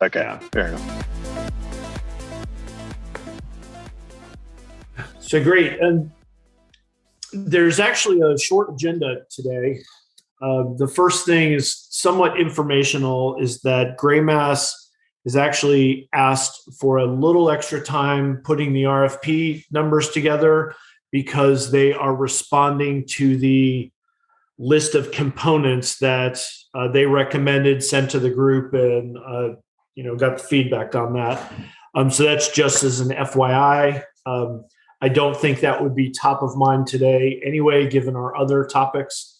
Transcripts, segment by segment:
Okay, yeah, fair enough. So great. And there's actually a short agenda today. The first thing is somewhat informational, is that GrayMass is actually asked for a little extra time putting the RFP numbers together because they are responding to the list of components that they recommended, sent to the group, and got the feedback on that. So that's just as an FYI. I don't think that would be top of mind today anyway, given our other topics.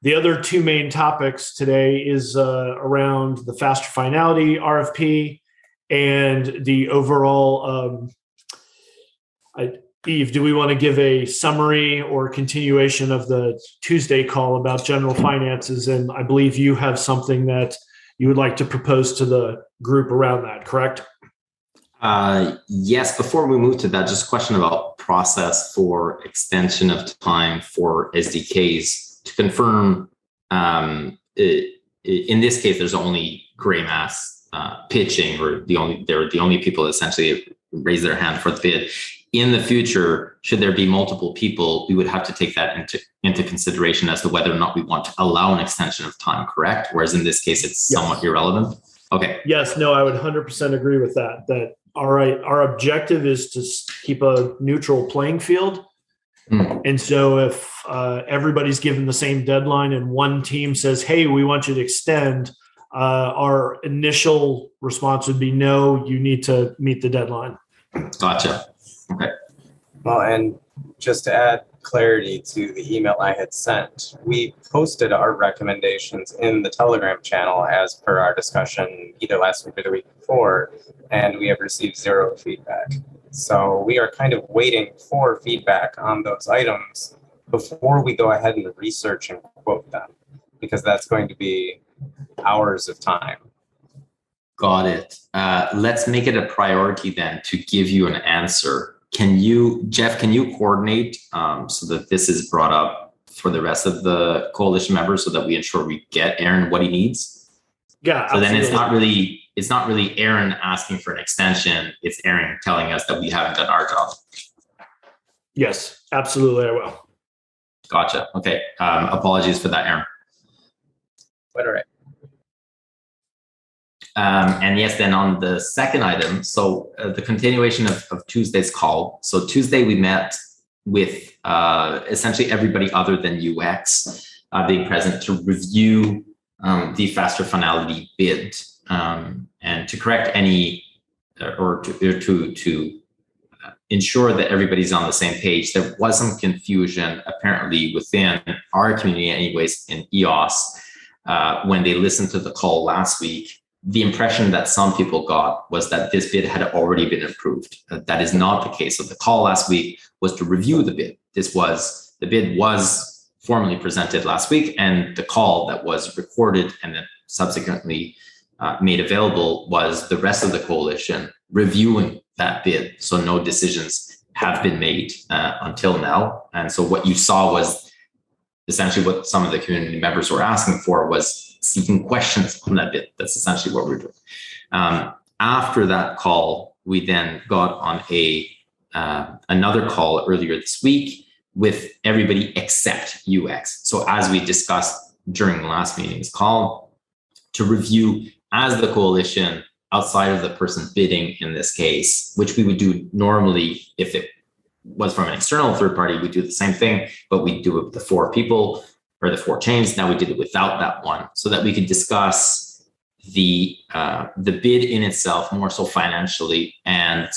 The other two main topics today is around the faster finality RFP and the overall. Yves, do we want to give a summary or continuation of the Tuesday call about general finances? And I believe you have something that you would like to propose to the group around that, correct? Yes, before we move to that, just a question about process for extension of time for SDKs. To confirm, in this case, there's only GrayMass pitching, or they're the only people that essentially raise their hand for the bid. In the future, should there be multiple people, we would have to take that into consideration as to whether or not we want to allow an extension of time, correct? Whereas in this case, it's somewhat irrelevant. Okay. Yes, no, I would 100% agree with that. That our objective is to keep a neutral playing field. And so if everybody's given the same deadline and one team says, hey, we want you to extend, our initial response would be, no, you need to meet the deadline. Gotcha. Okay. Well, and just to add clarity to the email I had sent, we posted our recommendations in the Telegram channel as per our discussion either last week or the week before, and we have received zero feedback. So we are kind of waiting for feedback on those items before we go ahead and research and quote them, because that's going to be hours of time. Got it. Let's make it a priority then to give you an answer. Jeff, can you coordinate so that this is brought up for the rest of the coalition members so that we ensure we get Aaron what he needs? Yeah. So absolutely. Then it's not really Aaron asking for an extension. It's Aaron telling us that we haven't done our job. Yes, absolutely. I will. Gotcha. Okay. Apologies for that, Aaron. But all right. And yes, then on the second item, so the continuation of Tuesday's call. So Tuesday we met with essentially everybody other than UX being present to review the faster finality bid and to correct any or to ensure that everybody's on the same page. There was some confusion apparently within our community anyways in EOS when they listened to the call last week. The impression that some people got was that this bid had already been approved. That is not the case. So the call last week was to review the bid. The bid was formally presented last week, and the call that was recorded and then subsequently made available was the rest of the coalition reviewing that bid. So no decisions have been made until now. And so what you saw was essentially what some of the community members were asking for was seeking questions on that bid. That's essentially what we're doing. After that call, we then got on another call earlier this week with everybody except UX. So as we discussed during the last meeting's call, to review as the coalition outside of the person bidding in this case, which we would do normally if it was from an external third party, we do the same thing, but we do it with the 4 people or the 4 chains. Now we did it without that one so that we could discuss the bid in itself more so financially and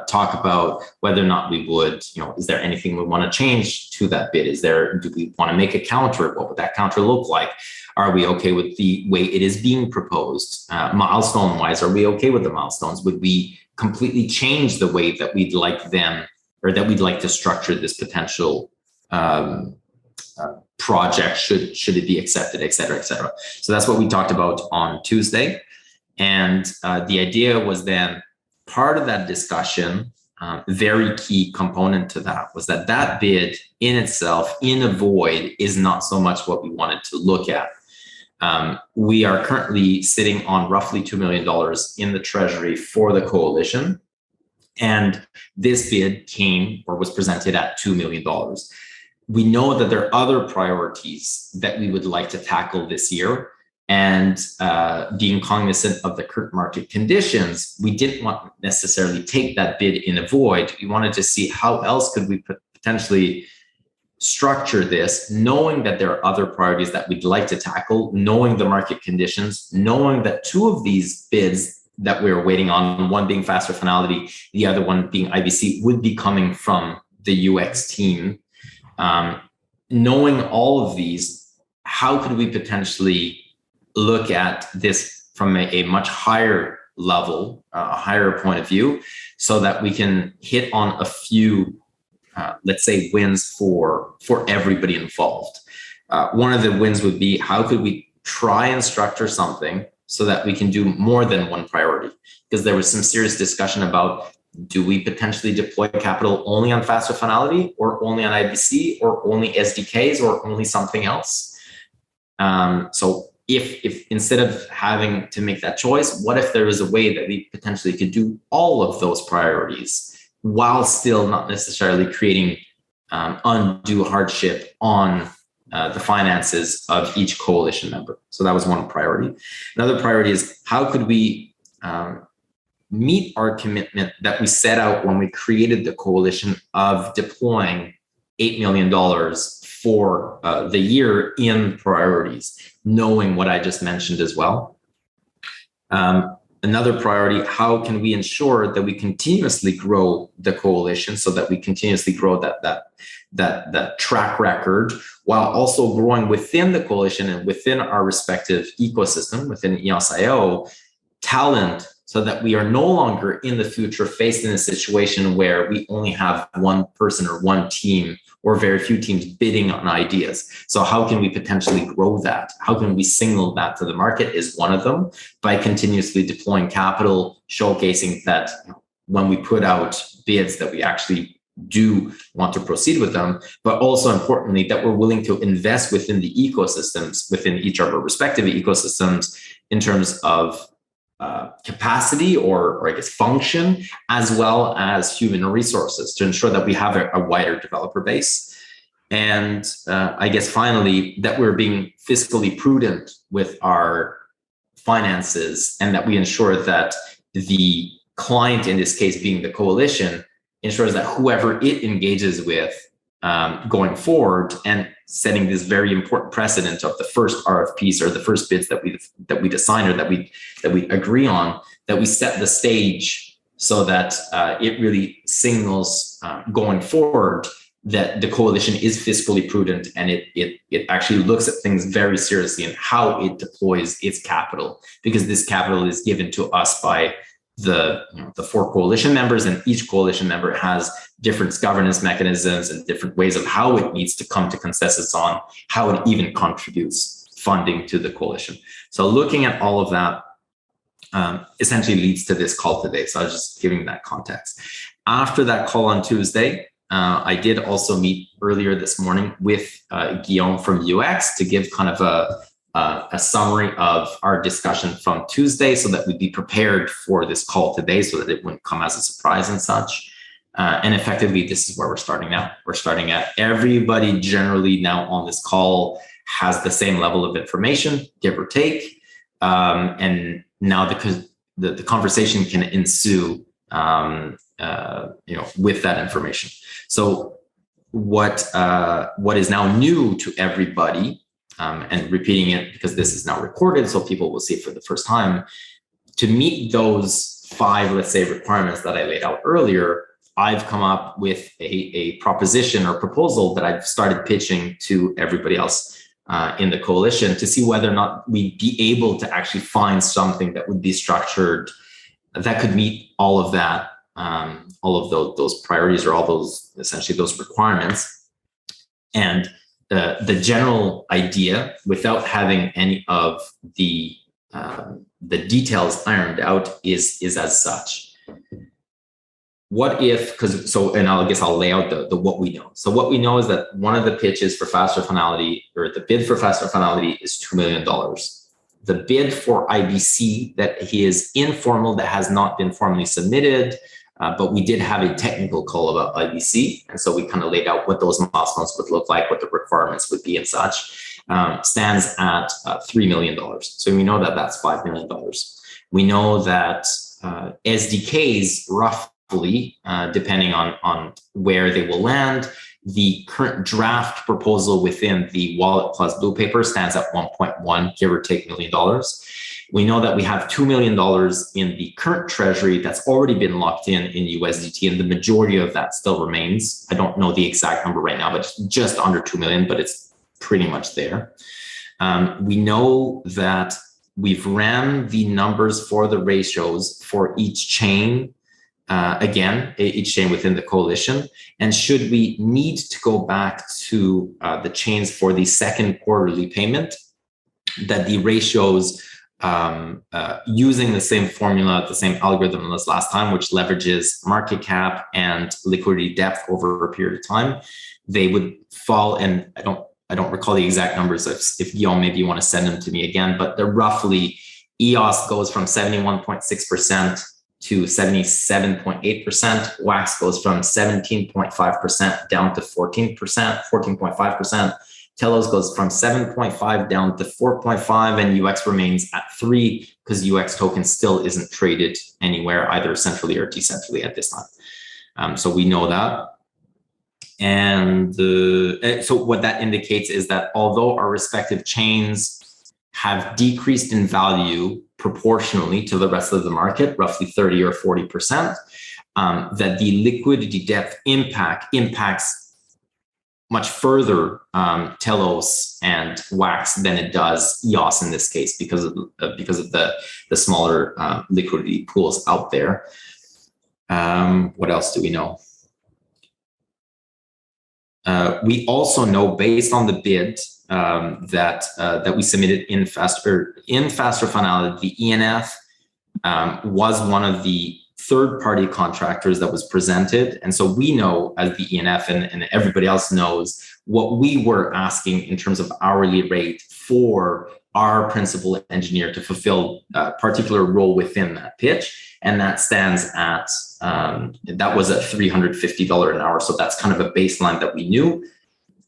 talk about whether or not we would, is there anything we want to change to that bid? Do we want to make a counter? What would that counter look like? Are we okay with the way it is being proposed? Milestone wise, are we okay with the milestones? Would we completely change the way that we'd like them or that we'd like to structure this potential project should it be accepted, et cetera, et cetera. So that's what we talked about on Tuesday. And the idea was then part of that discussion, very key component to that was that bid in itself in a void is not so much what we wanted to look at. We are currently sitting on roughly $2 million in the treasury for the coalition. And this bid came or was presented at $2 million. We know that there are other priorities that we would like to tackle this year. And being cognizant of the current market conditions, we didn't want to necessarily take that bid in a void. We wanted to see how else could we potentially structure this, knowing that there are other priorities that we'd like to tackle, knowing the market conditions, knowing that two of these bids that we're waiting on, one being Faster Finality, the other one being IBC, would be coming from the UX team. Knowing all of these, how could we potentially look at this from a much higher level, a higher point of view, so that we can hit on a few let's say wins for everybody involved. One of the wins would be, how could we try and structure something so that we can do more than one priority? Because there was some serious discussion about, do we potentially deploy capital only on Faster Finality, or only on IBC, or only SDKs, or only something else? So if instead of having to make that choice, what if there was a way that we potentially could do all of those priorities while still not necessarily creating undue hardship on the finances of each coalition member? So that was one priority. Another priority is, how could we meet our commitment that we set out when we created the coalition of deploying $8 million for the year in priorities, knowing what I just mentioned as well. Another priority, how can we ensure that we continuously grow the coalition, so that we continuously grow that track record, while also growing within the coalition and within our respective ecosystem, within EOSIO, talent, so that we are no longer in the future faced in a situation where we only have one person or one team or very few teams bidding on ideas. So how can we potentially grow that? How can we signal that to the market is one of them, by continuously deploying capital, showcasing that when we put out bids that we actually do want to proceed with them, but also importantly, that we're willing to invest within the ecosystems, within each of our respective ecosystems, in terms of capacity or I guess function, as well as human resources, to ensure that we have a wider developer base. And I guess finally, that we're being fiscally prudent with our finances, and that we ensure that the client, in this case being the coalition, ensures that whoever it engages with going forward, and setting this very important precedent of the first RFPs or the first bids that we assign, or that we agree on, that we set the stage so that it really signals going forward that the coalition is fiscally prudent, and it actually looks at things very seriously in how it deploys its capital, because this capital is given to us by the four coalition members, and each coalition member has different governance mechanisms and different ways of how it needs to come to consensus on how it even contributes funding to the coalition. So looking at all of that essentially leads to this call today. So I was just giving that context. After that call on Tuesday, I did also meet earlier this morning with Gnome from UX to give kind of a summary of our discussion from Tuesday, so that we'd be prepared for this call today, so that it wouldn't come as a surprise and such. And effectively, this is where we're starting now. We're starting at everybody generally now on this call has the same level of information, give or take. And now the conversation can ensue with that information. So what is now new to everybody, and repeating it because this is now recorded so people will see it for the first time, to meet those 5, let's say, requirements that I laid out earlier, I've come up with a proposition or proposal that I've started pitching to everybody else in the coalition, to see whether or not we'd be able to actually find something that would be structured that could meet all of that, all of those priorities, or all those, essentially those requirements. And the general idea, without having any of the details ironed out, is as such. what if, and I guess I'll lay out the what we know. So what we know is that one of the pitches for faster finality, or the bid for faster finality, is $2 million. The bid for IBC that is informal, that has not been formally submitted, but we did have a technical call about IBC. And so we kind of laid out what those milestones would look like, what the requirements would be and such, stands at $3 million. So we know that that's $5 million. We know that SDKs, roughly, depending on where they will land, the current draft proposal within the Wallet plus Blue Paper stands at 1.1, give or take, $1 million. We know that we have $2 million in the current treasury that's already been locked in USDT, and the majority of that still remains. I don't know the exact number right now, but it's just under 2 million, but it's pretty much there. We know that we've ran the numbers for the ratios for each chain, again, each chain within the coalition. And should we need to go back to the chains for the second quarterly payment, that the ratios, using the same formula, the same algorithm as last time, which leverages market cap and liquidity depth over a period of time, they would fall. And I don't recall the exact numbers. If Guillaume, maybe you want to send them to me again, but they're roughly, EOS goes from 71.6% to 77.8%. WAX goes from 17.5% down to 14.5%. TELOS goes from 7.5 down to 4.5, and UX remains at 3 because UX token still isn't traded anywhere, either centrally or decentrally at this time. So we know that. And so what that indicates is that although our respective chains have decreased in value proportionally to the rest of the market, roughly 30 or 40%, that the liquidity depth impacts much further TELOS and WAX than it does EOS in this case, because of the smaller liquidity pools out there. What else do we know? We also know, based on the bid that we submitted in faster finality, the ENF was one of the third-party contractors that was presented. And so we know, as the ENF and everybody else knows, what we were asking in terms of hourly rate for our principal engineer to fulfill a particular role within that pitch. And that stands at, that was at $350 an hour. So that's kind of a baseline that we knew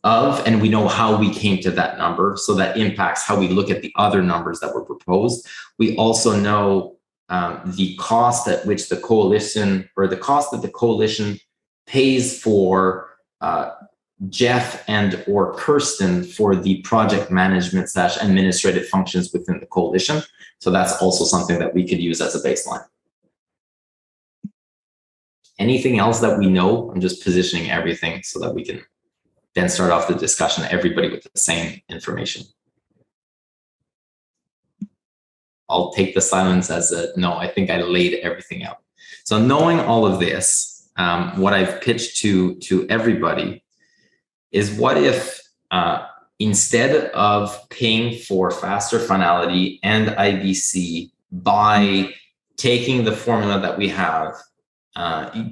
of, and we know how we came to that number. So that impacts how we look at the other numbers that were proposed. We also know the cost at which the coalition, or the cost that the coalition pays for Jeff and or Kirsten for the project management / administrative functions within the coalition. So that's also something that we could use as a baseline. Anything else that we know? I'm just positioning everything so that we can then start off the discussion, everybody with the same information. I'll take the silence as a no. I think I laid everything out. So knowing all of this, what I've pitched to everybody is, what if instead of paying for faster finality and IBC by taking the formula that we have,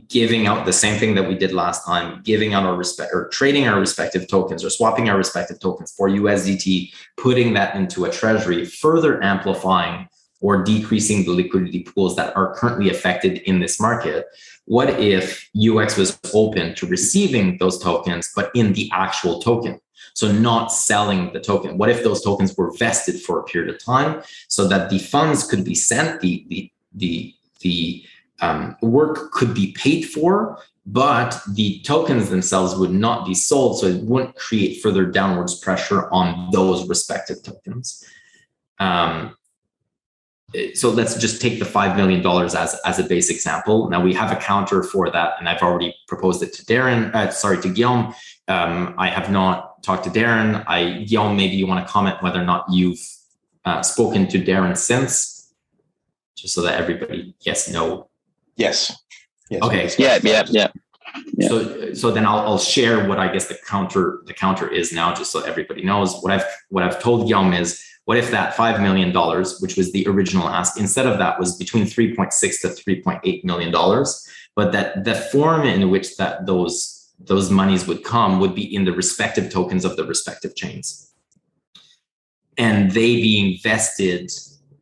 giving out the same thing that we did last time, giving out or trading our respective tokens or swapping our respective tokens for USDT, putting that into a treasury, further amplifying or decreasing the liquidity pools that are currently affected in this market? What if UX was open to receiving those tokens, but in the actual token? So not selling the token. What if those tokens were vested for a period of time so that the funds could be sent, the work could be paid for, but the tokens themselves would not be sold, so it wouldn't create further downwards pressure on those respective tokens. So let's just take the $5 million as a base example. Now we have a counter for that, and I've already proposed it to to Guillaume. I have not talked to Darren. Guillaume, maybe you want to comment whether or not you've spoken to Darren since, just so that everybody, yes, no. Yes. Okay. Yeah. So then I'll share what I guess the counter is now, just so everybody knows. What I've told Guillaume is, what if that $5 million, which was the original ask, instead of that was between $3.6 to $3.8 million, but that the form in which that those monies would come would be in the respective tokens of the respective chains. And they being vested,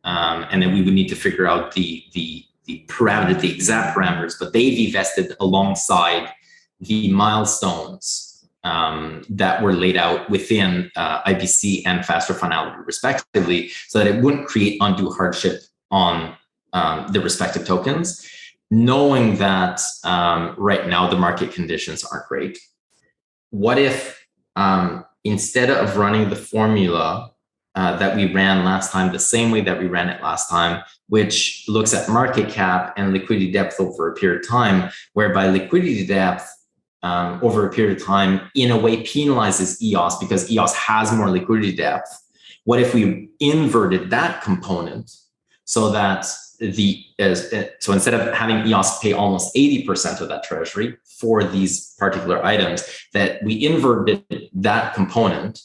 and then we would need to figure out the parameter, the exact parameters, but they be vested alongside the milestones that were laid out within IBC and faster finality respectively, so that it wouldn't create undue hardship on the respective tokens, knowing that right now the market conditions aren't great. What if instead of running the formula that we ran last time, the same way that we ran it last time, which looks at market cap and liquidity depth over a period of time, whereby liquidity depth over a period of time in a way penalizes EOS because EOS has more liquidity depth. What if we inverted that component so that so instead of having EOS pay almost 80% of that treasury for these particular items, that we inverted that component,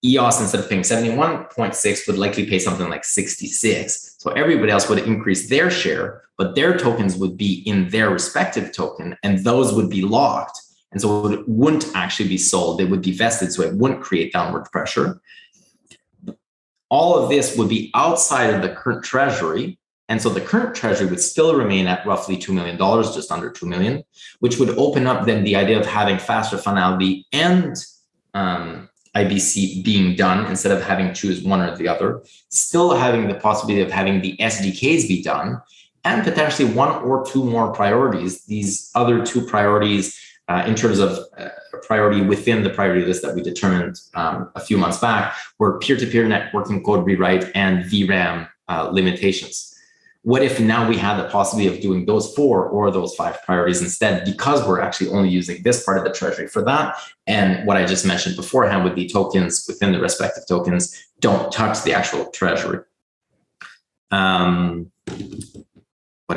EOS, instead of paying 71.6, would likely pay something like 66. So everybody else would increase their share, but their tokens would be in their respective token, and those would be locked. And so it wouldn't actually be sold. They would be vested, so it wouldn't create downward pressure. All of this would be outside of the current treasury. And so the current treasury would still remain at roughly $2 million, just under 2 million, which would open up then the idea of having faster finality and IBC being done instead of having to choose one or the other, still having the possibility of having the SDKs be done, and potentially one or two more priorities. These other two priorities in terms of priority within the priority list that we determined a few months back were peer-to-peer networking code rewrite and VRAM limitations. What if now we had the possibility of doing those 4 or those 5 priorities instead, because we're actually only using this part of the treasury for that? And what I just mentioned beforehand with the tokens within the respective tokens don't touch the actual treasury. What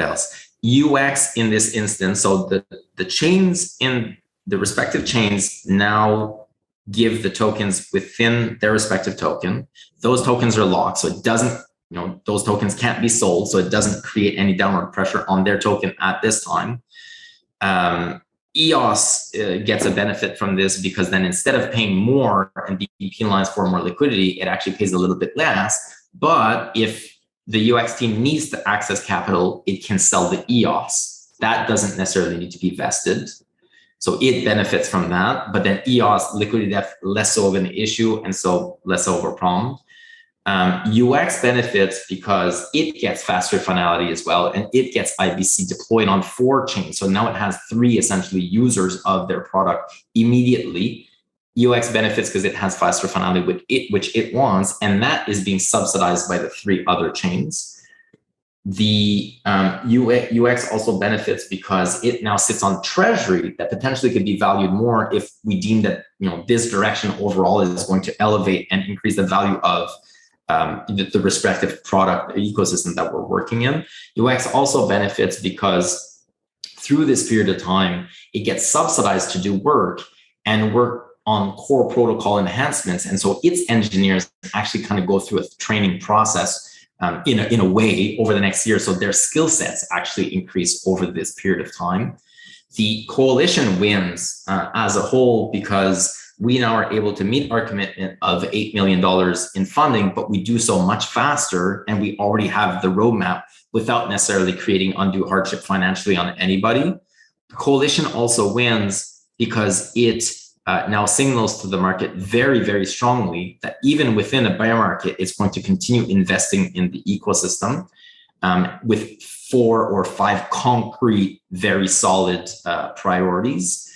else? UX in this instance, so the chains in the respective chains now give the tokens within their respective token. Those tokens are locked, so it doesn't, those tokens can't be sold, so it doesn't create any downward pressure on their token at this time. EOS gets a benefit from this because then instead of paying more and being penalized for more liquidity, it actually pays a little bit less. But if the UX team needs to access capital, it can sell the EOS. That doesn't necessarily need to be vested. So it benefits from that. But then EOS, liquidity depth, less so of an issue, and so less so of a problem. UX benefits because it gets faster finality as well, and it gets IBC deployed on 4 chains. So now it has 3 essentially users of their product immediately. UX benefits because it has faster finality with it, which it wants, and that is being subsidized by the 3 other chains. The UX also benefits because it now sits on treasury that potentially could be valued more if we deem that this direction overall is going to elevate and increase the value of the respective product ecosystem that we're working in. UX also benefits because through this period of time, it gets subsidized to do work and work on core protocol enhancements. And so its engineers actually kind of go through a training process in a way over the next year. So their skill sets actually increase over this period of time. The coalition wins as a whole because we now are able to meet our commitment of $8 million in funding, but we do so much faster, and we already have the roadmap without necessarily creating undue hardship financially on anybody. The coalition also wins because it now signals to the market very, very strongly that even within a bear market, it's going to continue investing in the ecosystem with 4 or 5 concrete, very solid priorities.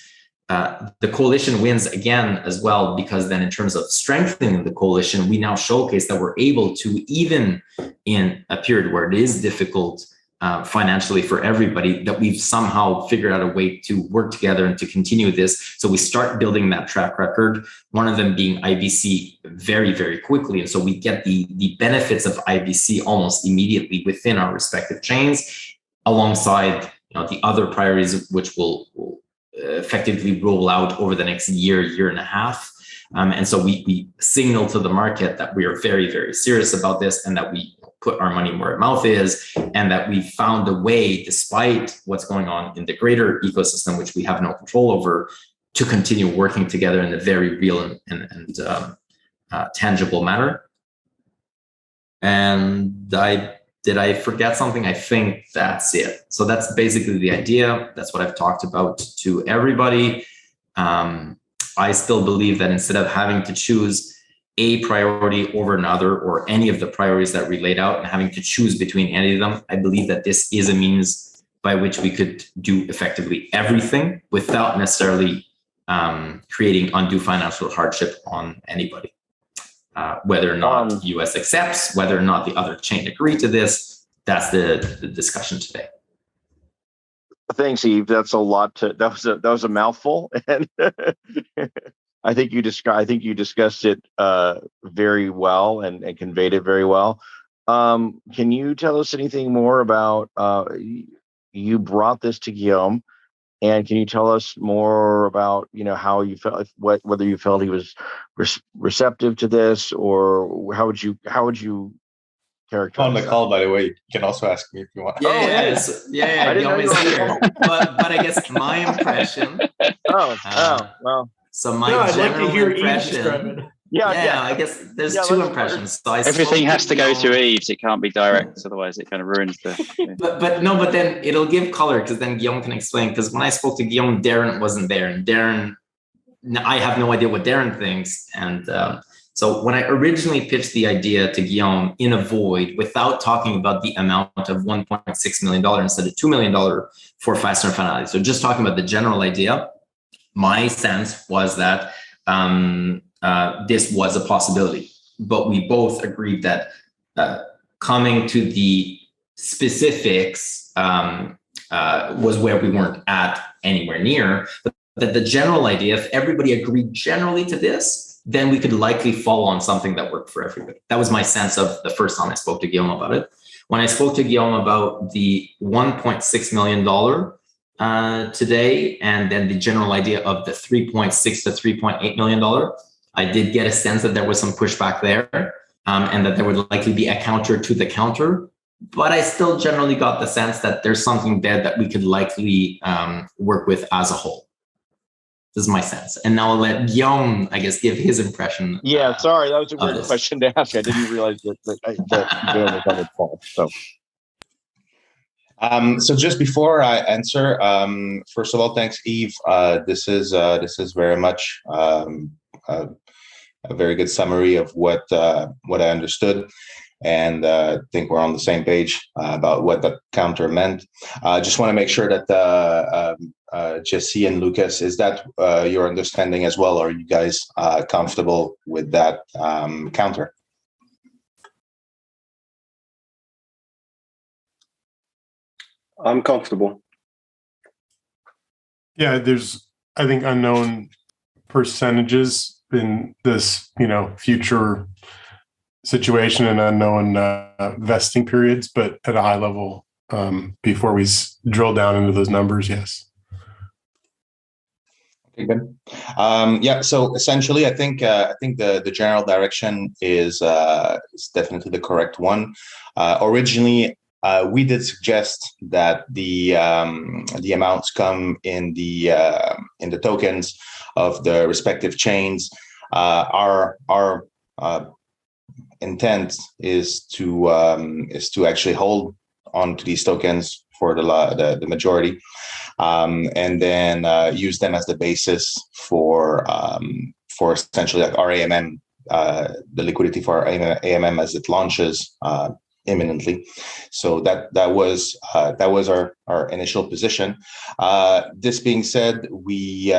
The coalition wins again as well, because then in terms of strengthening the coalition, we now showcase that we're able to, even in a period where it is difficult financially for everybody, that we've somehow figured out a way to work together and to continue this. So we start building that track record, one of them being IBC very, very quickly. And so we get the benefits of IBC almost immediately within our respective chains, alongside the other priorities, which will effectively roll out over the next year and a half. And so we signal to the market that we are very, very serious about this, and that we put our money where our mouth is, and that we found a way, despite what's going on in the greater ecosystem, which we have no control over, to continue working together in a very real and tangible manner. And did I forget something? I think that's it. So that's basically the idea. That's what I've talked about to everybody. I still believe that instead of having to choose a priority over another, or any of the priorities that we laid out, and having to choose between any of them, I believe that this is a means by which we could do effectively everything without necessarily creating undue financial hardship on anybody. Whether or not the US accepts, whether or not the other chain agree to this, that's the discussion today. Thanks, Yves. That's a lot. That was a mouthful, and I think you discussed it very well and conveyed it very well. Can you tell us anything more about? You brought this to Gnome, and can you tell us more about how you felt, whether you felt he was receptive to this, or how would you characterize on the call, by the way? You can also ask me if you want. Yeah. Gnome is here. But I guess my impression. Well. So my I'd general like to hear impression. Yeah. I guess there's two impressions. So everything has to go through Yves. It can't be direct, otherwise it kind of ruins the. But then it'll give color, because then Guillaume can explain. Because when I spoke to Guillaume, Darren wasn't there, and Darren, I have no idea what Darren thinks. And so when I originally pitched the idea to Guillaume in a void, without talking about the amount of $1.6 million instead of $2 million for Faster and Finality, so just talking about the general idea, my sense was that this was a possibility. But we both agreed that coming to the specifics was where we weren't at anywhere near. But that the general idea, if everybody agreed generally to this, then we could likely fall on something that worked for everybody. That was my sense of the first time I spoke to Guillaume about it. When I spoke to Guillaume about the $1.6 million today, and then the general idea of the $3.6 to $3.8 million, I did get a sense that there was some pushback there, and that there would likely be a counter to the counter. But I still generally got the sense that there's something there that we could likely work with as a whole. This is my sense. And now I'll let Guillaume, I guess, give his impression. Yeah, sorry, that was a weird question to ask. I didn't realize that Guillaume was on the call. So just before I answer, first of all, thanks, Yves. This is very much a very good summary of what I understood, and I think we're on the same page about what the counter meant. I just want to make sure that Jesse and Lucas, is that your understanding as well? Are you guys comfortable with that counter? I'm comfortable. Yeah, there's, I think, unknown percentages in this, future situation, and unknown vesting periods, but at a high level, before we drill down into those numbers, yes. Okay, good. Yeah. So essentially, I think the general direction is definitely the correct one. Originally, we did suggest that the amounts come in the tokens of the respective chains. Our intent is to actually hold on to these tokens for the majority, and then use them as the basis for essentially like our AMM, the liquidity for our AMM as it launches imminently. So that was our initial position. This being said, we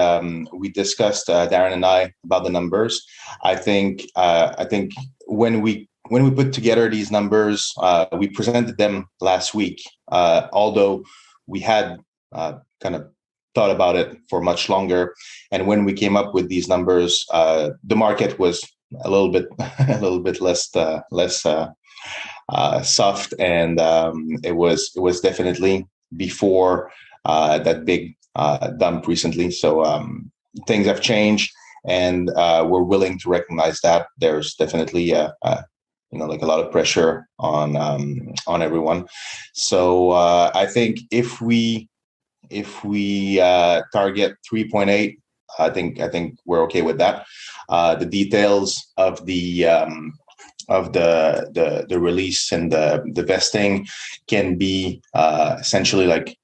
discussed, Darren and I, about the numbers. I think when we put together these numbers, we presented them last week, although we had kind of thought about it for much longer. And when we came up with these numbers, the market was a little bit less soft, and it was definitely before that big dump recently. So things have changed, and we're willing to recognize that there's definitely like a lot of pressure on everyone. So I think if we target 3.8, I think we're okay with that. The details of the release and the vesting can be essentially like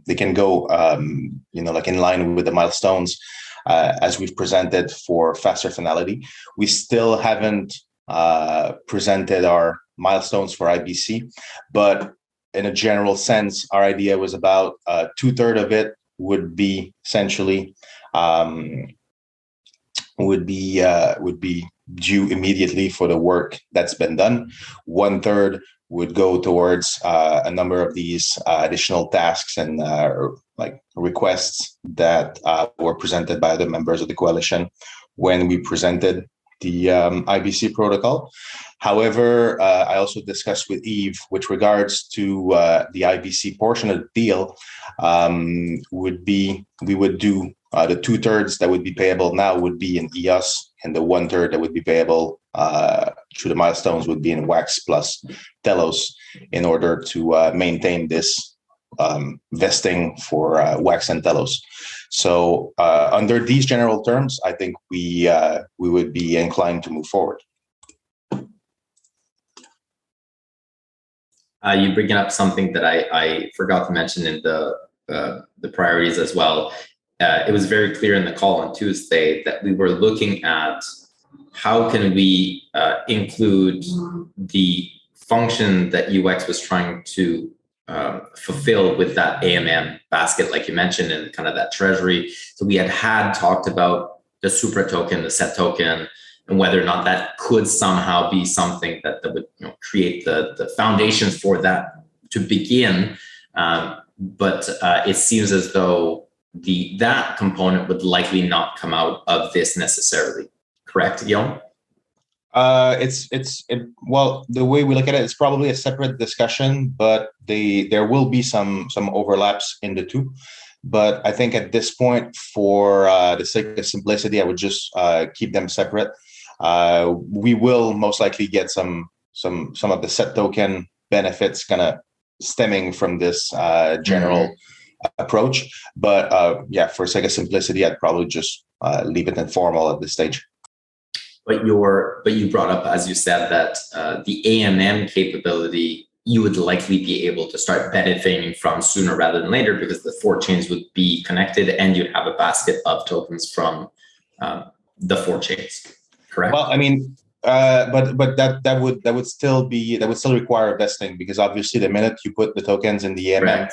they can go like in line with the milestones as we've presented for faster finality. We still haven't presented our milestones for IBC, but in a general sense, our idea was about 2/3 of it would be essentially would be due immediately for the work that's been done. 1/3 would go towards a number of these additional tasks and like requests that were presented by other members of the coalition when we presented the IBC protocol. However, I also discussed with Yves with regards to the IBC portion of the deal we would do the 2/3 that would be payable now would be in EOS, and the 1/3 that would be payable through the milestones would be in WAX plus TELOS in order to maintain this vesting for WAX and TELOS. So under these general terms, I think we would be inclined to move forward. You bringing up something that I forgot to mention in the priorities as well. It was very clear in the call on Tuesday that we were looking at how can we include the function that UX was trying to fulfill with that AMM basket, like you mentioned, and kind of that treasury. So we had talked about the Supra token, the set token, and whether or not that could somehow be something that would create the foundations for that to begin. But it seems as though that component would likely not come out of this necessarily. Correct, Guillaume? Well, the way we look at it, it's probably a separate discussion, but there will be some overlaps in the two. But I think at this point, for the sake of simplicity, I would just keep them separate. We will most likely get some of the set token benefits kind of stemming from this general approach. But for sake of simplicity, I'd probably just leave it informal at this stage. But you brought up, as you said, that the AMM capability you would likely be able to start benefiting from sooner rather than later, because the 4 chains would be connected and you'd have a basket of tokens from the 4 chains. Correct? Well, I mean, but that would still require vesting, because obviously the minute you put the tokens in the AMM,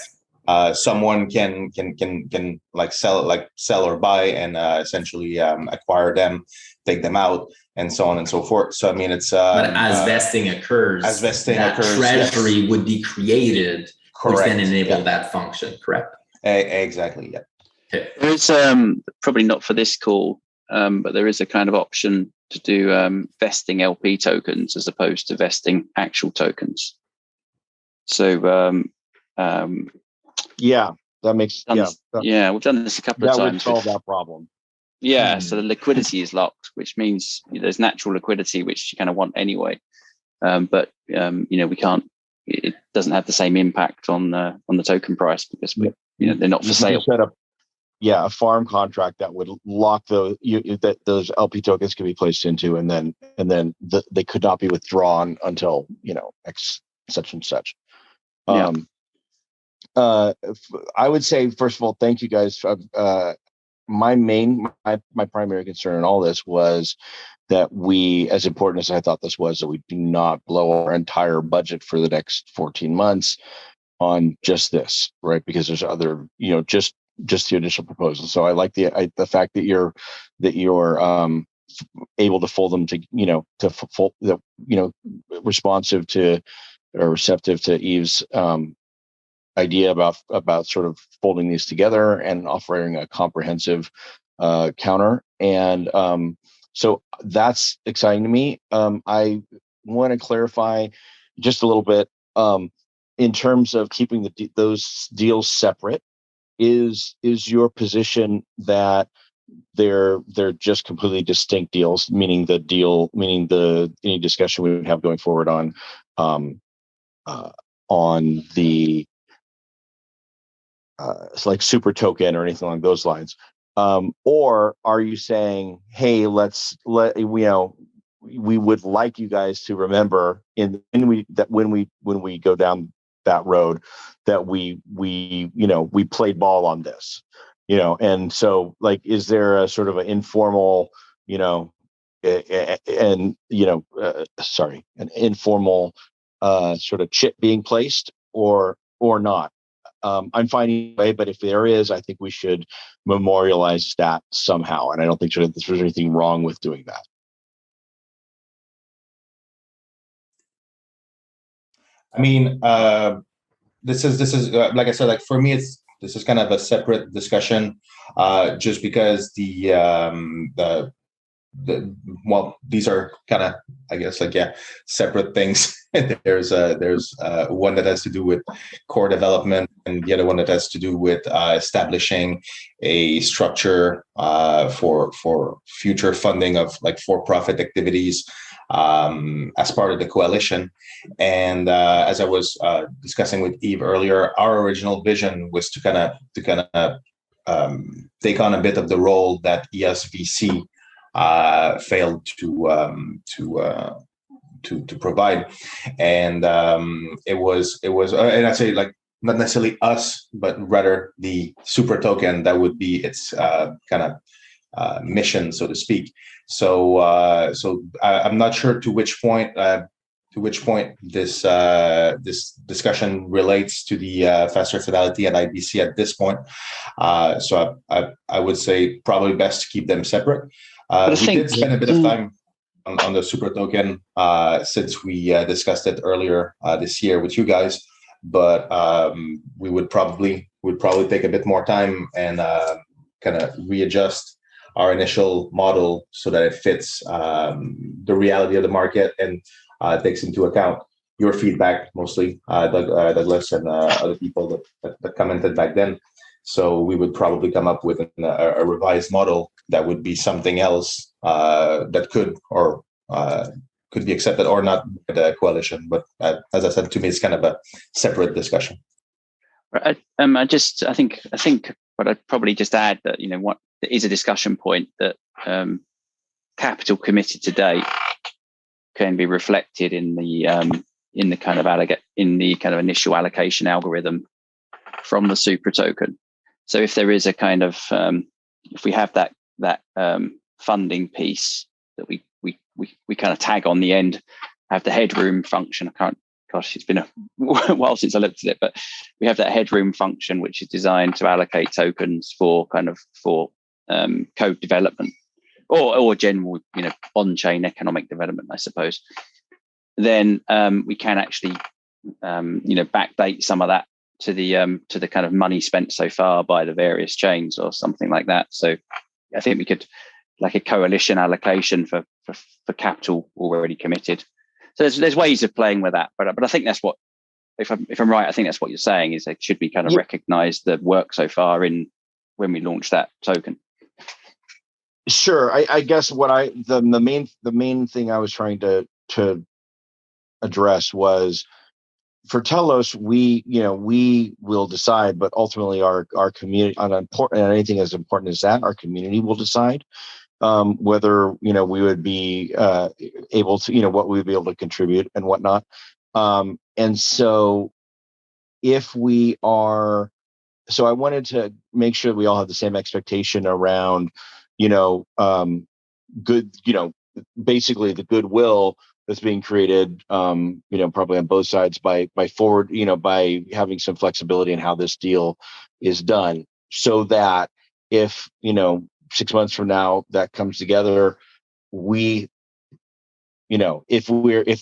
someone can like sell or buy and essentially acquire them, take them out, and so on and so forth. So I mean, it's but as vesting occurs, treasury would be created, correct, which then enable that function. Correct. Exactly. Yeah. Okay. There's probably not for this call, but there is a kind of option to do vesting LP tokens as opposed to vesting actual tokens. So yeah, that makes we've done this a couple of times. That would solve that problem. Yeah, so the liquidity is locked, which means there's natural liquidity, which you kind of want anyway. But we can't. It doesn't have the same impact on the token price because they're not for sale. Set up, a farm contract that would lock those that those LP tokens can be placed into, and then they could not be withdrawn until X such and such. I would say, first of all, thank you guys. My primary concern in all this was that we, as important as I thought this was, that we do not blow our entire budget for the next 14 months on just this, right? Because there's other, just the initial proposal. So I like the fact that you're able to fold them to, responsive to or receptive to Yves' idea about sort of folding these together and offering a comprehensive counter. And so that's exciting to me. I want to clarify just a little bit in terms of keeping those deals separate. Is your position that they're just completely distinct deals, meaning any discussion we would have going forward on the like super token or anything along those lines, or are you saying, hey, we would like you guys to remember when we go down that road that we played ball on this, and so like, is there a sort of an informal, an informal sort of chip being placed or not? I'm fine either way, but if there is, I think we should memorialize that somehow, and I don't think there's anything wrong with doing that. I mean, this is like I said, like for me, this is kind of a separate discussion, just because well, these are kind of, I guess, like, yeah, separate things. There's one that has to do with core development, and the other one that has to do with establishing a structure for future funding of like for-profit activities as part of the coalition. And as I was discussing with Yves earlier, our original vision was to kind of take on a bit of the role that EOSVC failed to provide, and it was, and I say, like, not necessarily us, but rather the super token that would be its kind of mission, so to speak. So I'm not sure to which point this discussion relates to the faster Finality and IBC at this point. So I would say probably best to keep them separate. We did spend a bit of time on the super token since we discussed it earlier this year with you guys, but we would probably take a bit more time and kind of readjust our initial model so that it fits the reality of the market and takes into account your feedback, mostly Douglas and other people that commented back then. So we would probably come up with a revised model that would be something else that could be accepted or not by the coalition. But as I said, to me, it's kind of a separate discussion. I think what I'd probably just add that, what is a discussion point that capital committed to date can be reflected in the kind of initial allocation algorithm from the super token. So if there is a kind of if we have that funding piece that we kind of tag on the end, have the headroom function. It's been a while since I looked at it, but we have that headroom function which is designed to allocate tokens for code development or general on-chain economic development, I suppose. Then we can actually backdate some of that to the kind of money spent so far by the various chains or something like that. So I think we could, like, a coalition allocation for capital already committed. So there's ways of playing with that, but I think that's what, if I'm right, I think that's what you're saying, is it should be kind of recognize the work so far when we launch that token. Sure. I guess the main thing I was trying to address was, for TELOS, we will decide, but ultimately our community, on anything as important as that, our community will decide whether we would be able to, what we would be able to contribute and whatnot. And so I wanted to make sure we all have the same expectation around, good, basically the goodwill that's being created, probably on both sides by having some flexibility in how this deal is done, so that if 6 months from now that comes together, if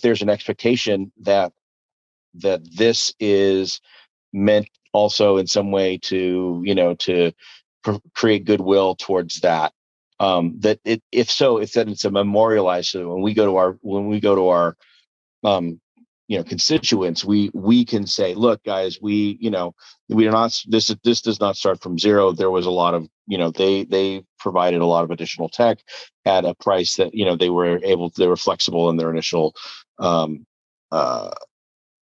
there's an expectation that this is meant also in some way to create goodwill towards that. If then it's a memorialized. So when we go to our constituents, we can say, look, guys, we are not, this does not start from zero. There was a lot of, they provided a lot of additional tech at a price that, they were flexible in their initial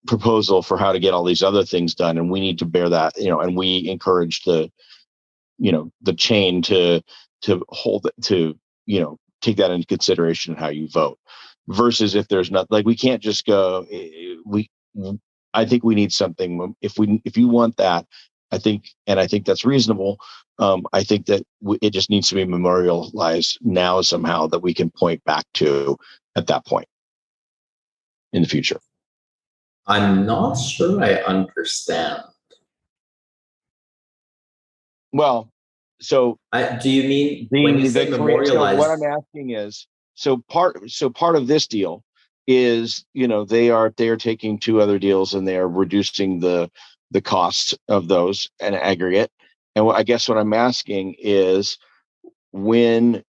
proposal for how to get all these other things done. And we need to bear that, and we encourage the chain to hold it, to, take that into consideration in how you vote, versus if there's not, like, we can't just go, I think we need something. If you want that, I think that's reasonable. I think that it just needs to be memorialized now somehow, that we can point back to at that point in the future. I'm not sure I understand. Well, so do you mean when you say memorialize? So what I'm asking is, part of this deal is, they are taking two other deals and they are reducing the cost of those in aggregate. And I guess what I'm asking is, when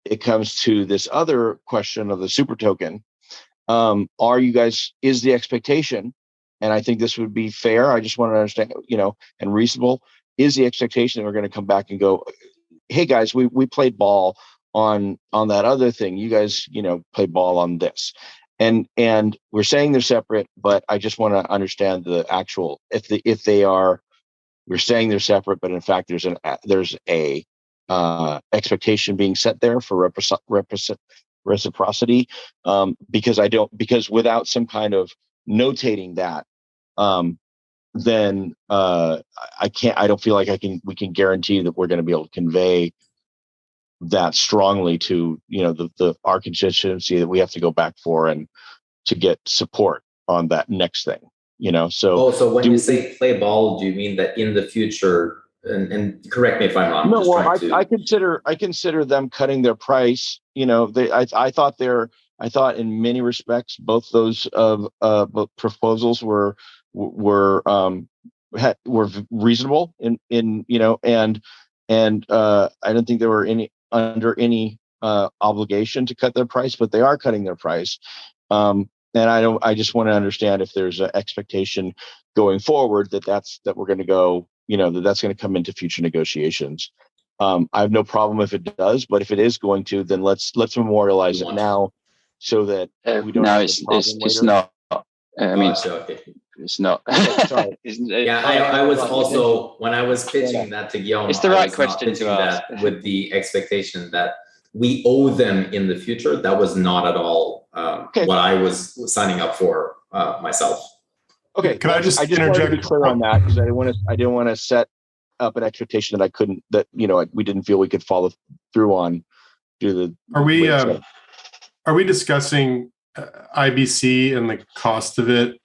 it comes to this other question of the super token, is the expectation, and I think this would be fair, I just want to understand, and reasonable, is the expectation that we're going to come back and go, hey guys, we played ball on that other thing, you guys, played ball on this, and we're saying they're separate, but I just want to understand the actual, if they are, we're saying they're separate, but in fact there's a expectation being set there for reciprocity, because without some kind of notating that, then I don't feel like we can guarantee that we're going to be able to convey that strongly to, our constituency that we have to go back for and to get support on that next thing, so when you say play ball, do you mean that in the future, and correct me if I'm wrong? No, I consider them cutting their price. I thought in many respects both those both proposals were reasonable in and I don't think they were under any obligation to cut their price, but they are cutting their price. And I just want to understand if there's an expectation going forward that we're going to go, that's going to come into future negotiations. I have no problem if it does, but if it is going to, then let's memorialize it now, so that we don't. No, have it's later. not. I mean, okay. It's not. Sorry. Yeah, I was also, when I was pitching that to Guillaume, It's the right question to ask. that with the expectation that we owe them in the future. That was not at all what I was signing up for myself. Okay, can I just interject? Want to be clear on that, because I didn't want to set up an expectation that we didn't feel we could follow through on. Are we discussing IBC and the cost of it,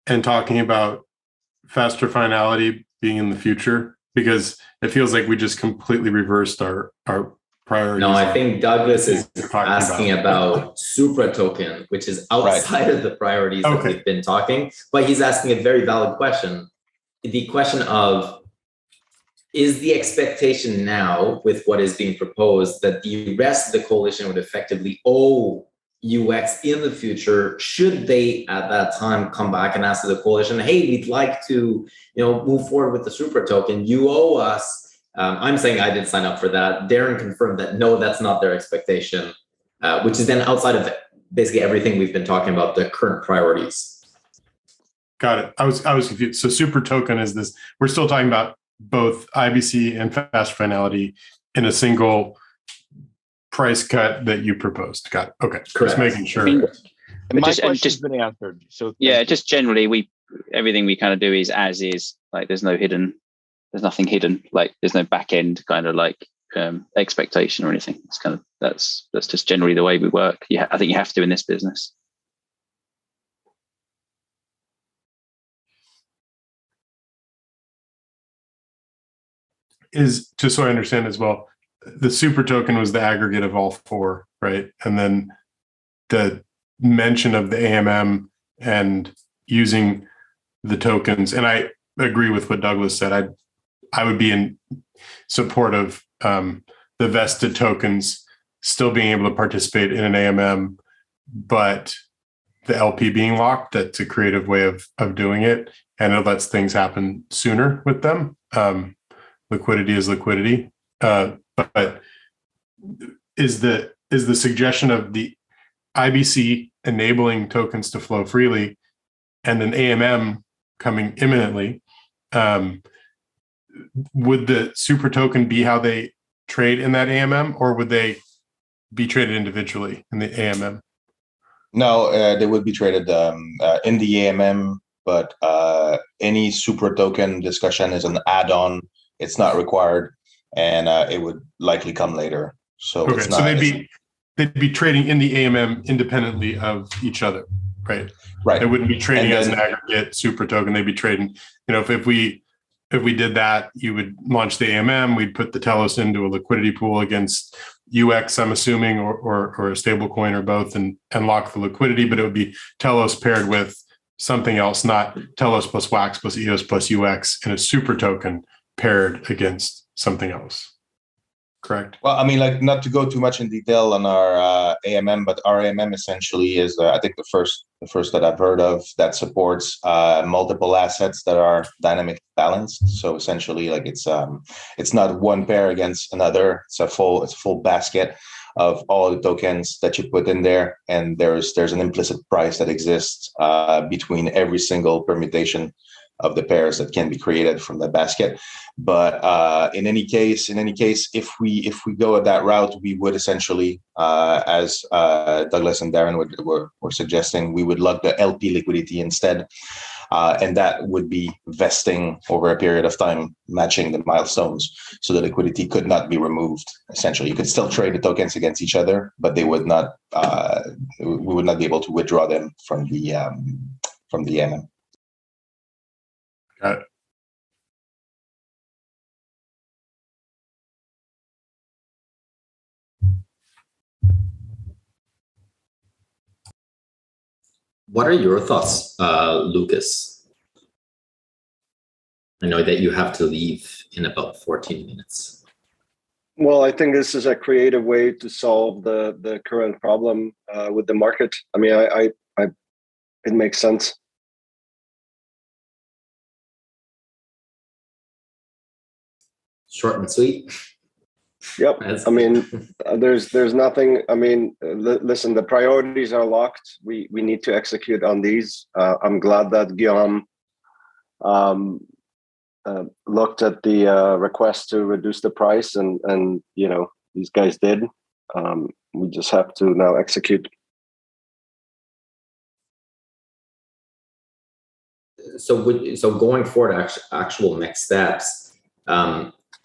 and talking about faster finality being in the future? Because it feels like we just completely reversed our priorities. No, I think Douglas is asking about Supra token, which is outside of the priorities that we've been talking, but he's asking a very valid question. The question of, is the expectation now with what is being proposed that the rest of the coalition would effectively owe UX in the future? Should they at that time come back and ask the coalition, hey, we'd like to move forward with the Supra token, you owe us. I'm saying I did sign up for that. Darren confirmed that no, that's not their expectation, which is then outside of basically everything we've been talking about, the current priorities. Got it. I was confused. So Supra token is this, we're still talking about both IBC and fast finality in a single price cut that you proposed. Got it. Okay. Correct. Just making sure. My question's been answered. So yeah, just generally everything we kind of do is as is. Like there's nothing hidden. Like there's no back end kind of like expectation or anything. It's kind of that's just generally the way we work. Yeah, I think you have to in this business. Is just so I understand as well, the Supra token was the aggregate of all four, right? And then the mention of the AMM and using the tokens. And I agree with what Douglas said. I would be in support of the vested tokens still being able to participate in an AMM, but the LP being locked. That's a creative way of doing it, and it lets things happen sooner with them. Liquidity is liquidity, but is the suggestion of the IBC enabling tokens to flow freely and an AMM coming imminently? Would the super token be how they trade in that AMM, or would they be traded individually in the AMM? No, they would be traded in the AMM, but any super token discussion is an add-on. It's not required, and it would likely come later. So okay, it's not, so they'd be trading in the AMM independently of each other, right? Right. They wouldn't be trading And as then, an aggregate super token. They'd be trading. If we did that, you would launch the AMM. We'd put the TELOS into a liquidity pool against UX, I'm assuming, or a stable coin or both, and lock the liquidity. But it would be TELOS paired with something else, not TELOS plus WAX plus EOS plus UX in a super token paired against something else. Correct. well, I mean, like, not to go too much in detail on our AMM, but our AMM essentially is, I think, the first that I've heard of that supports multiple assets that are dynamic balanced. So essentially, like, it's not one pair against another. It's a full basket of all the tokens that you put in there, and there's an implicit price that exists between every single permutation of the pairs that can be created from the basket. But in any case, if we go at that route, we would essentially, as Douglas and Darren were suggesting, we would lock the LP liquidity instead, and that would be vesting over a period of time, matching the milestones. So the liquidity could not be removed. Essentially, you could still trade the tokens against each other, but they would not. We would not be able to withdraw them from the MM. Got it. What are your thoughts, Lucas? I know that you have to leave in about 14 minutes. Well, I think this is a creative way to solve the current problem with the market. I mean, I it makes sense. Short and sweet. Yep. I mean, there's nothing. I mean, listen, the priorities are locked. We need to execute on these. I'm glad that Gnome looked at the request to reduce the price, and these guys did. We just have to now execute. So going forward, actual next steps.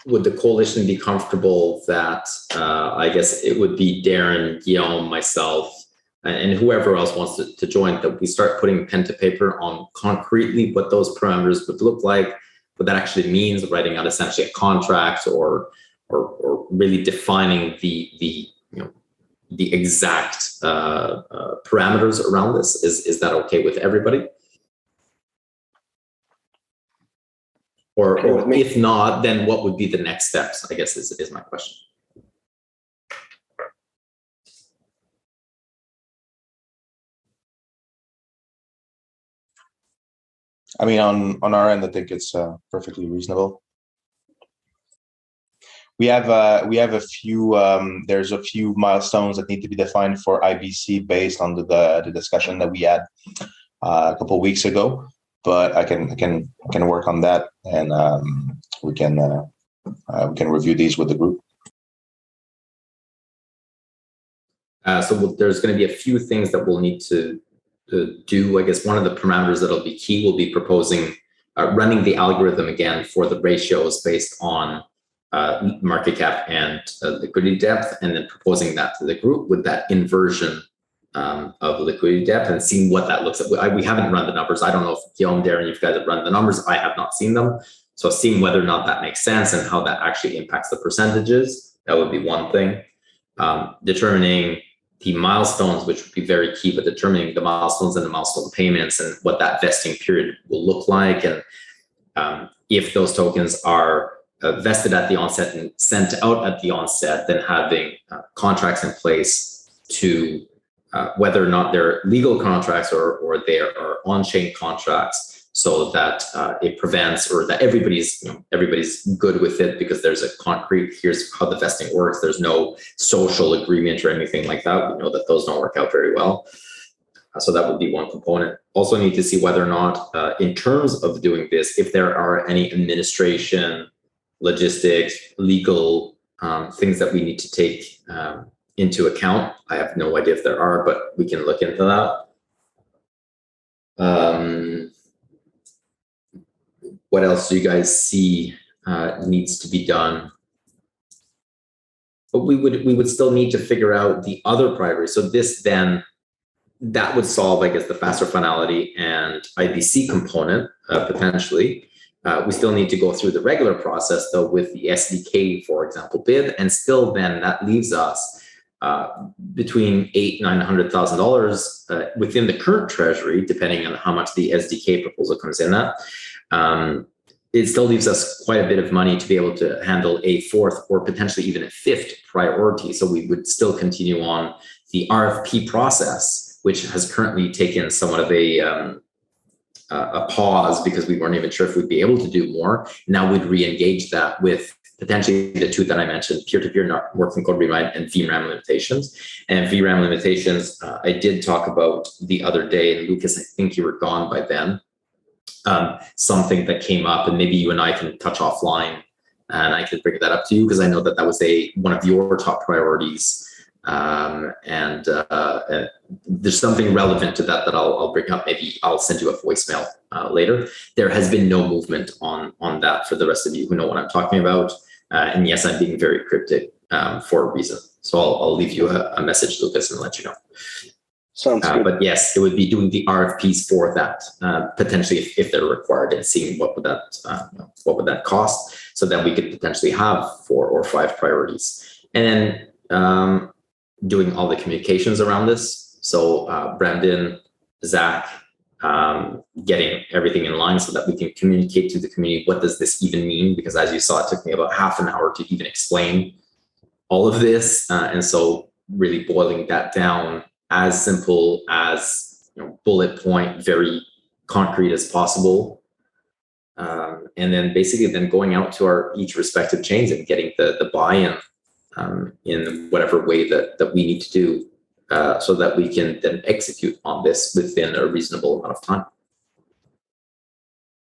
Would the coalition be comfortable that I guess it would be Darren, Guillaume, myself, and whoever else wants to join, that we start putting pen to paper on concretely what those parameters would look like, what that actually means, writing out essentially a contract, or really defining the exact parameters around this? Is that okay with everybody? Or if not, then what would be the next steps, I guess is my question. I mean, on our end, I think it's perfectly reasonable. We have a few. There's a few milestones that need to be defined for IBC based on the discussion that we had a couple of weeks ago. But I can work on that, and we can review these with the group. So there's going to be a few things that we'll need to do. I guess one of the parameters that'll be key will be proposing running the algorithm again for the ratios based on market cap and liquidity depth, and then proposing that to the group with that inversion of liquidity depth, and seeing what that looks like. We haven't run the numbers. I don't know if Guillaume, Darren, you guys have run the numbers. I have not seen them. So seeing whether or not that makes sense and how that actually impacts the percentages, that would be one thing. Determining the milestones, which would be very key, but determining the milestones and the milestone payments and what that vesting period will look like. And if those tokens are vested at the onset and sent out at the onset, then having contracts in place to whether or not they're legal contracts or they are on-chain contracts, so that it prevents, or that everybody's good with it because there's a concrete, here's how the vesting works. There's no social agreement or anything like that. We know that those don't work out very well. So that would be one component. Also need to see whether or not, in terms of doing this, if there are any administration, logistics, legal things that we need to take into account. I have no idea if there are, but we can look into that. What else do you guys see needs to be done? But we would still need to figure out the other priorities. So this then, that would solve, I guess, the faster finality and IBC component potentially. We still need to go through the regular process though with the SDK, for example, bid, and still then that leaves us between $800,000-900,000 within the current treasury, depending on how much the SDK proposal comes in at. It still leaves us quite a bit of money to be able to handle a fourth or potentially even a fifth priority. So we would still continue on the RFP process, which has currently taken somewhat of a pause because we weren't even sure if we'd be able to do more. Now we'd re-engage that with potentially the two that I mentioned, peer-to-peer working code rewrite and VRAM limitations. And VRAM limitations, I did talk about the other day, and Lucas, I think you were gone by then. Something that came up, and maybe you and I can touch offline, and I could bring that up to you because I know that that was one of your top priorities. And there's something relevant to that I'll bring up. Maybe I'll send you a voicemail later. There has been no movement on that for the rest of you who know what I'm talking about. And yes, I'm being very cryptic for a reason. So I'll leave you a message, Lucas, and let you know. Sounds good. But yes, it would be doing the RFPs for that, potentially if they're required, and seeing what would that cost, so that we could potentially have 4 or 5 priorities. And then doing all the communications around this. So Brandon, Zach, getting everything in line so that we can communicate to the community, what does this even mean? Because as you saw, it took me about half an hour to even explain all of this. And so really boiling that down as simple as, bullet point, very concrete as possible. And then basically then going out to our each respective chains and getting the buy-in in whatever way that we need to do, so that we can then execute on this within a reasonable amount of time.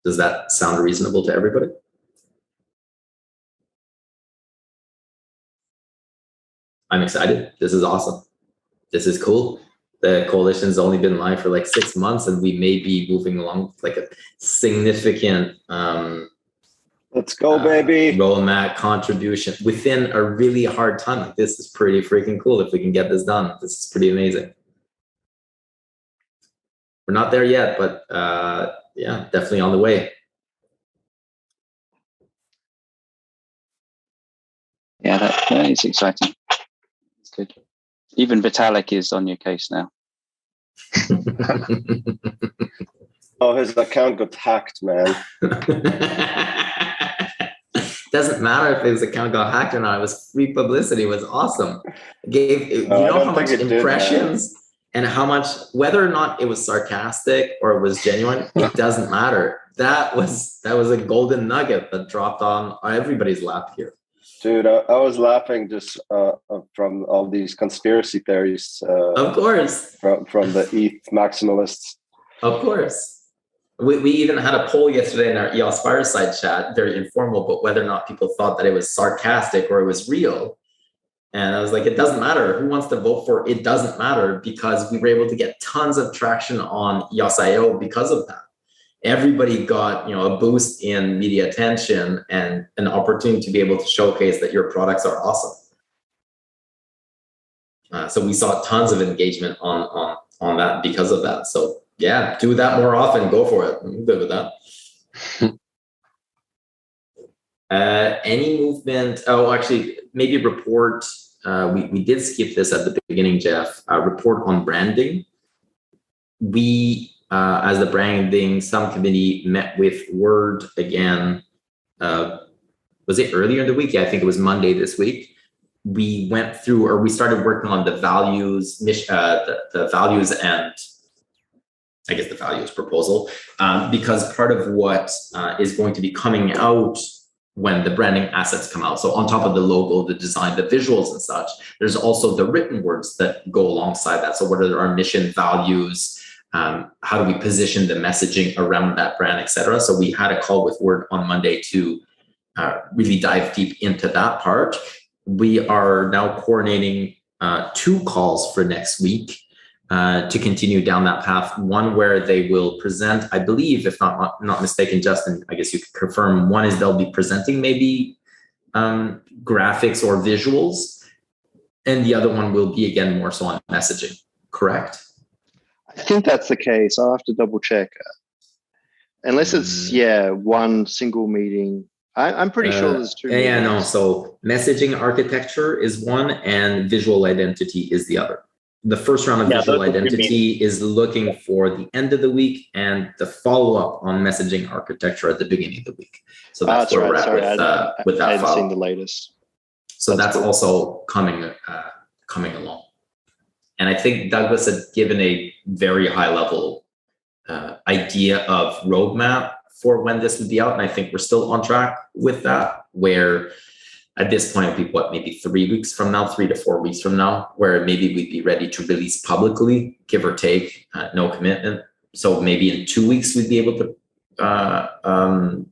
Does that sound reasonable to everybody? I'm excited. This is awesome. This is cool. The coalition's only been live for like 6 months, and we may be moving along like a significant let's go, baby. roadmap contribution within a really hard time. Like, this is pretty freaking cool. If we can get this done, this is pretty amazing. We're not there yet, but yeah, definitely on the way. Yeah, that is exciting. It's good. Even Vitalik is on your case now. Oh, his account got hacked, man. Doesn't matter if his account got hacked or not. It was free publicity. It was awesome. It gave, you know how much impressions and how much, whether or not it was sarcastic or it was genuine, it doesn't matter. That was a golden nugget that dropped on everybody's lap here. Dude, I was laughing just from all these conspiracy theories. Of course. From the ETH maximalists. Of course. We even had a poll yesterday in our EOS Fireside chat, very informal, but whether or not people thought that it was sarcastic or it was real. And I was like, it doesn't matter. Who wants to vote for it? Doesn't matter, because we were able to get tons of traction on EOSIO because of that. Everybody got, a boost in media attention and an opportunity to be able to showcase that your products are awesome. So we saw tons of engagement on that because of that. So yeah, do that more often. Go for it. I'm good with that. Any movement? Oh, actually, maybe report. We did skip this at the beginning, Jeff. Report on branding. We, as the branding subcommittee, met with Word again. Was it earlier in the week? Yeah, I think it was Monday this week. we went through, or we started working on the values, the values and I guess the values proposal, because part of what is going to be coming out when the branding assets come out. So on top of the logo, the design, the visuals and such, there's also the written words that go alongside that. So what are our mission values? How do we position the messaging around that brand, et cetera? So we had a call with Word on Monday to really dive deep into that part. We are now coordinating 2 calls for next week to continue down that path. One where they will present, I believe, if not mistaken, Justin, I guess you could confirm. One is they'll be presenting maybe graphics or visuals, and the other one will be again more so on messaging. Correct? I think that's the case. I'll have to double check. Unless it's one single meeting. I'm pretty sure there's 2 meetings. Yeah, no. So messaging architecture is one, and visual identity is the other. The first round of visual identity is looking for the end of the week, and the follow-up on messaging architecture at the beginning of the week. So that's where we're at with that I hadn't file. seen the latest. So that's cool. Also coming along. And I think Douglas had given a very high-level idea of roadmap for when this would be out, and I think we're still on track with that, where at this point, people, maybe 3 weeks from now, 3 to 4 weeks from now, where maybe we'd be ready to release publicly, give or take, no commitment. So maybe in 2 weeks, we'd be able to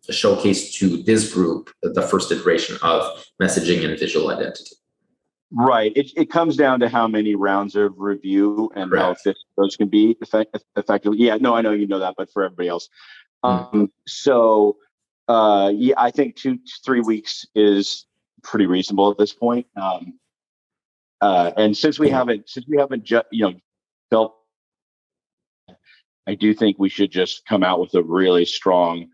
showcase to this group the first iteration of messaging and visual identity. Right. It comes down to how many rounds of review and how efficient those can be effectively. Yeah, no, I know you know that, but for everybody else. So I think 2 to 3 weeks is pretty reasonable at this point. And since we haven't felt, I do think we should just come out with a really strong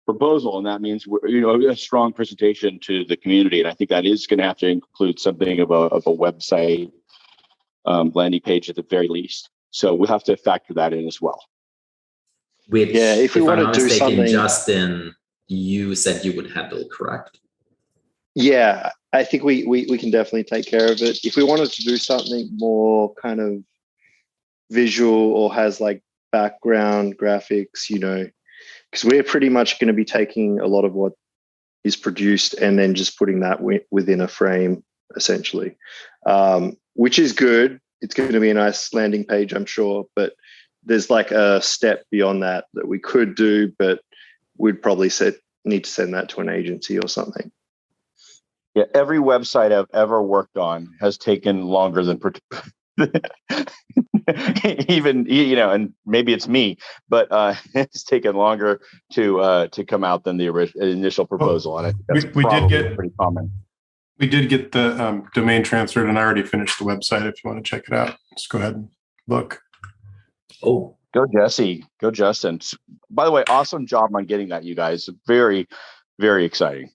proposal, and that means a strong presentation to the community. And I think that is going to have to include something of a website, landing page at the very least. So we'll have to factor that in as well. Which, if we want to do something, Justin, you said you would handle, correct? Yeah, I think we can definitely take care of it. If we wanted to do something more kind of visual or has like background graphics, because we're pretty much going to be taking a lot of what is produced and then just putting that within a frame, essentially, which is good. It's going to be a nice landing page, I'm sure, but there's like a step beyond that we could do, but we'd probably need to send that to an agency or something. Yeah, every website I've ever worked on has taken longer than even and maybe it's me, but it's taken longer to come out than the initial proposal, and I think that's pretty common. We did get the domain transferred, and I already finished the website. If you want to check it out, just go ahead and look. Oh, go Jesse, go Justin! By the way, awesome job on getting that, you guys. Very, very exciting.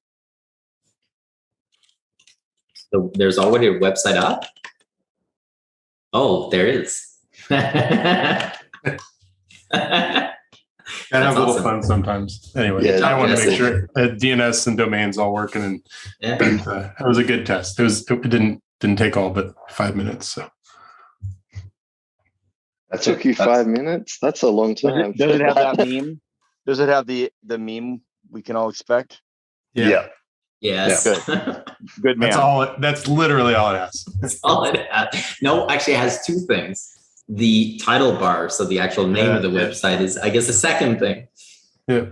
So there's already a website up? Oh, there is. Gotta have a little fun sometimes. Anyway, I want to make sure DNS and domains all working, and it was a good test. It didn't take all but 5 minutes. So that took you 5 minutes? That's a long time. Does it have that meme? Does it have the meme we can all expect? Yeah. Yes. Yeah. Good man. That's literally all it has. That's all it has. No, actually it has 2 things. The title bar, so the actual name of the website is, I guess, the second thing. Yeah.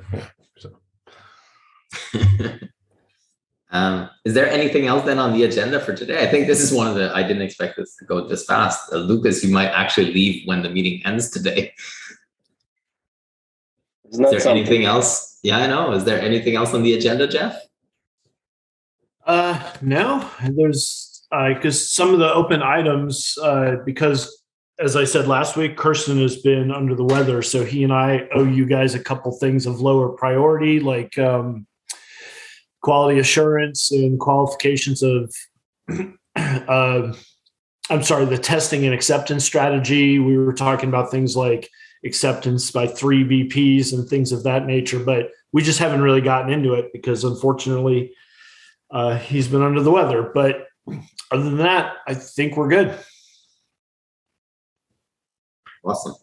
Is there anything else then on the agenda for today? I think this is one of I didn't expect this to go this fast. Lucas, you might actually leave when the meeting ends today. Is there anything else? Yeah, I know. Is there anything else on the agenda, Jeff? No, there's because some of the open items, because as I said last week, Kirsten has been under the weather, so he and I owe you guys a couple things of lower priority, like quality assurance and qualifications of, the testing and acceptance strategy. We were talking about things like acceptance by 3 VPs and things of that nature, but we just haven't really gotten into it because unfortunately, He's been under the weather, but other than that, I think we're good. Awesome.